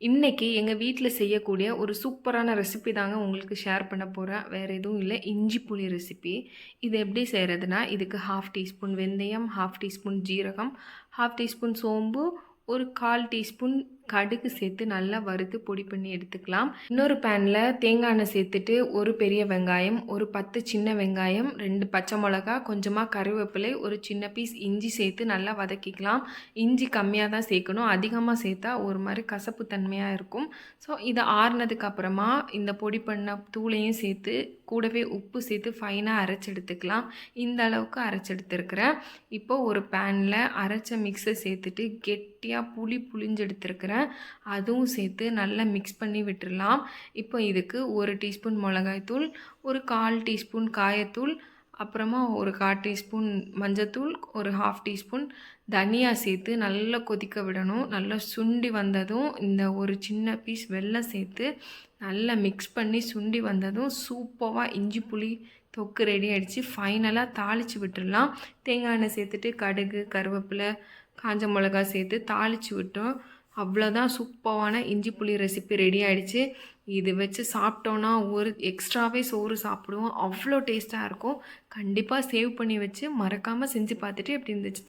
இன்னைக்கு எங்க வீட்ல செய்யக்கூடிய ஒரு சூப்பரான ரெசிபி தாங்க உங்களுக்கு ஷேர் பண்ண போறேன். வேற எதுவும் இல்ல. இஞ்சி புளி ரெசிபி. இது எப்படி செய்றதுன்னா, இதுக்கு 1/2 டீஸ்பூன் வெந்தயம், 1/2 டீஸ்பூன் ஜீரகம், 1/2 டீஸ்பூன் சோம்பு, ஒரு 1/4 டீஸ்பூன் கடுகு சேர்த்து நல்லா வறுத்து பொடி பண்ணி எடுத்துக்கலாம். இன்னொரு பேன்ல தேங்காய் எண்ணெய் சேர்த்துட்டு ஒரு பெரிய வெங்காயம், ஒரு 10 சின்ன வெங்காயம், 2 பச்சை மிளகா, கொஞ்சமா கருவேப்பிலை, ஒரு சின்ன பீஸ் இஞ்சி சேர்த்து நல்லா வதக்கிக்கலாம். இஞ்சி கம்மியாக தான் சேர்க்கணும். அதிகமாக சேர்த்தா ஒரு மாதிரி கசப்பு தன்மையாக இருக்கும். ஸோ இதை ஆறுனதுக்கு அப்புறமா இந்த பொடி பண்ண தூளையும் சேர்த்து கூடவே உப்பு சேர்த்து ஃபைனாக அரைச்சி எடுத்துக்கலாம். இந்த அளவுக்கு அரைச்சி எடுத்துருக்கிறேன். இப்போது ஒரு பேனில் அரைச்ச மிக்ஸை சேர்த்துட்டு கெட்டியாக புளிஞ்சு எடுத்துருக்கிறேன். அதுவும் சேர்த்து நல்லா மிக்ஸ் பண்ணி விட்டுடலாம். இப்போ இதுக்கு 1 டீஸ்பூன் மிளகாய்த்தூள், ஒரு 1/4 டீஸ்பூன் காயத்தூள், அப்புறமா ஒரு 1/4 டீஸ்பூன் மஞ்சத்தூள், ஒரு 1/2 டீஸ்பூன் தனியா சேர்த்து நல்லா கொதிக்க விடணும். நல்லா சுண்டி வந்ததும் இந்த ஒரு சின்ன பீஸ் வெல்லம் சேர்த்து நல்லா மிக்ஸ் பண்ணி சுண்டி வந்ததும் சூப்பராக இஞ்சி புளி தொக்கு ரெடி ஆகிடுச்சு. ஃபைனலாக தாளித்து விட்டுடலாம். தேங்காய் எண்ணெய் சேர்த்துட்டு கடுகு, கருவேப்பிலை, காஞ்ச மிளகா சேர்த்து தாளித்து விட்டோம். அவ்வளோதான், சூப்பரான இஞ்சி புளி ரெசிபி ரெடி ஆகிடுச்சு. இது வச்சு சாப்பிட்டோன்னா ஒரு எக்ஸ்ட்ராவே சோறு சாப்பிடுவோம். அவ்வளோ டேஸ்ட்டாக இருக்கும். கண்டிப்பாக சேவ் பண்ணி வச்சு மறக்காமல் செஞ்சு பார்த்துட்டு எப்படி இருந்துச்சு